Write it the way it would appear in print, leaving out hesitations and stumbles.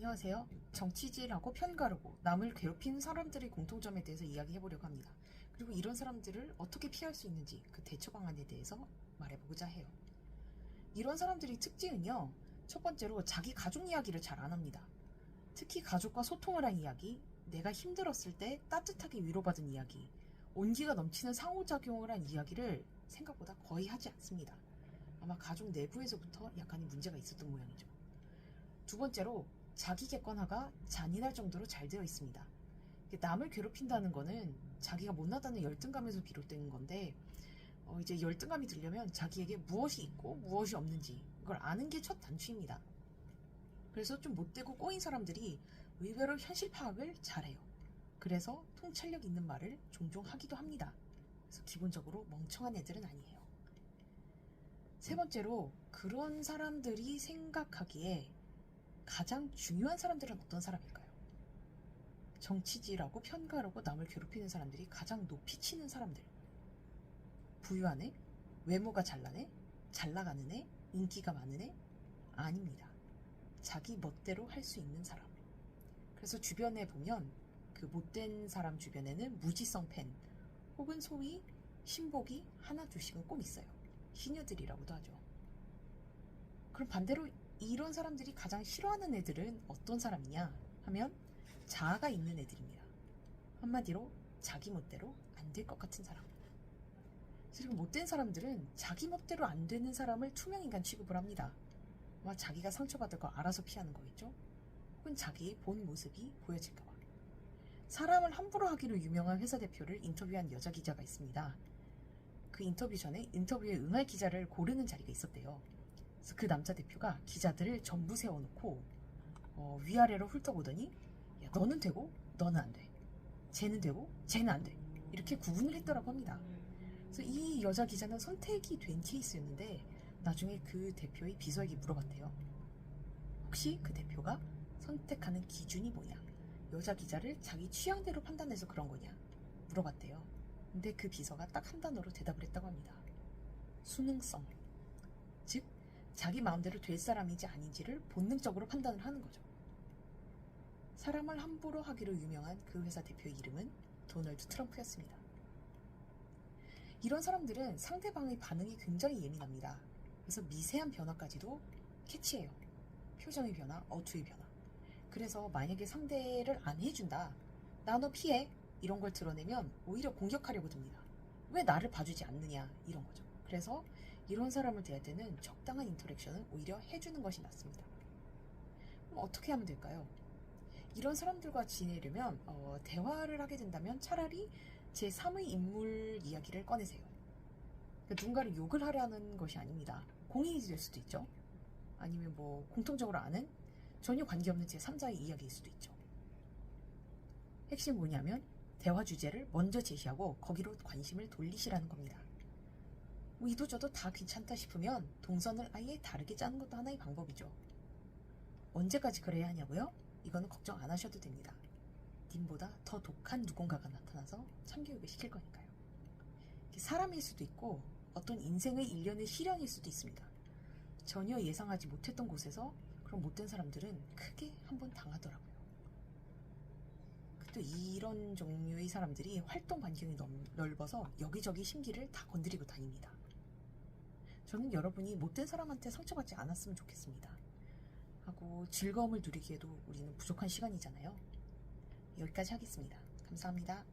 안녕하세요. 정치질하고 편가르고 남을 괴롭히는 사람들의 공통점에 대해서 이야기해보려고 합니다. 그리고 이런 사람들을 어떻게 피할 수 있는지 그 대처 방안에 대해서 말해보고자 해요. 이런 사람들의 특징은요. 첫 번째로 자기 가족 이야기를 잘 안 합니다. 특히 가족과 소통을 한 이야기, 내가 힘들었을 때 따뜻하게 위로받은 이야기, 온기가 넘치는 상호작용을 한 이야기를 생각보다 거의 하지 않습니다. 아마 가족 내부에서부터 약간의 문제가 있었던 모양이죠. 두 번째로 자기 객관화가 잔인할 정도로 잘 되어 있습니다. 남을 괴롭힌다는 거는 자기가 못나다는 열등감에서 비롯되는 건데 이제 열등감이 들려면 자기에게 무엇이 있고 무엇이 없는지 그걸 아는 게 첫 단추입니다. 그래서 좀 못되고 꼬인 사람들이 의외로 현실 파악을 잘해요. 그래서 통찰력 있는 말을 종종 하기도 합니다. 그래서 기본적으로 멍청한 애들은 아니에요. 세 번째로 그런 사람들이 생각하기에 가장 중요한 사람들은 어떤 사람일까요? 정치질하고 편가르고 남을 괴롭히는 사람들이 가장 높이 치는 사람들. 부유한 애? 외모가 잘난 애? 잘나가는 애? 인기가 많은 애? 아닙니다. 자기 멋대로 할 수 있는 사람. 그래서 주변에 보면 그 못된 사람 주변에는 무지성 팬 혹은 소위 신복이 하나 둘씩은 꼭 있어요. 시녀들이라고도 하죠. 그럼 반대로 이런 사람들이 가장 싫어하는 애들은 어떤 사람이냐 하면 자아가 있는 애들입니다. 한마디로 자기 멋대로 안 될 것 같은 사람. 그리고 못된 사람들은 자기 멋대로 안 되는 사람을 투명인간 취급을 합니다. 아마 자기가 상처받을 거 알아서 피하는 거겠죠? 혹은 자기의 본 모습이 보여질까 봐. 사람을 함부로 하기로 유명한 회사 대표를 인터뷰한 여자 기자가 있습니다. 그 인터뷰 전에 인터뷰에 응할 기자를 고르는 자리가 있었대요. 그래서 그 남자 대표가 기자들을 전부 세워놓고 위아래로 훑어보더니 야, 너는 되고 너는 안 돼. 쟤는 되고 쟤는 안 돼. 이렇게 구분을 했더라고 합니다. 그래서 이 여자 기자는 선택이 된 케이스였는데 나중에 그 대표의 비서에게 물어봤대요. 혹시 그 대표가 선택하는 기준이 뭐냐? 여자 기자를 자기 취향대로 판단해서 그런 거냐? 물어봤대요. 근데 그 비서가 딱 한 단어로 대답을 했다고 합니다. 수능성. 즉 자기 마음대로 될 사람인지 아닌지를 본능적으로 판단을 하는 거죠. 사람을 함부로 하기로 유명한 그 회사 대표의 이름은 도널드 트럼프였습니다. 이런 사람들은 상대방의 반응이 굉장히 예민합니다. 그래서 미세한 변화까지도 캐치해요. 표정의 변화, 어투의 변화. 그래서 만약에 상대를 안 해준다, 나 너 피해, 이런 걸 드러내면 오히려 공격하려고 듭니다. 왜 나를 봐주지 않느냐, 이런 거죠. 그래서 이런 사람을 대할 때는 적당한 인터랙션을 오히려 해주는 것이 낫습니다. 그럼 어떻게 하면 될까요? 이런 사람들과 지내려면 대화를 하게 된다면 차라리 제3의 인물 이야기를 꺼내세요. 그러니까 누군가를 욕을 하려는 것이 아닙니다. 공인이 될 수도 있죠. 아니면 뭐 공통적으로 아는 전혀 관계없는 제3자의 이야기일 수도 있죠. 핵심이 뭐냐면 대화 주제를 먼저 제시하고 거기로 관심을 돌리시라는 겁니다. 뭐 이도저도 다 괜찮다 싶으면 동선을 아예 다르게 짜는 것도 하나의 방법이죠. 언제까지 그래야 하냐고요? 이거는 걱정 안 하셔도 됩니다. 님보다 더 독한 누군가가 나타나서 참교육을 시킬 거니까요. 사람일 수도 있고 어떤 인생의 일련의 시련일 수도 있습니다. 전혀 예상하지 못했던 곳에서 그런 못된 사람들은 크게 한번 당하더라고요. 또 이런 종류의 사람들이 활동 반경이 넓어서 여기저기 심기를 다 건드리고 다닙니다. 저는 여러분이 못된 사람한테 상처받지 않았으면 좋겠습니다. 하고 즐거움을 누리기에도 우리는 부족한 시간이잖아요. 여기까지 하겠습니다. 감사합니다.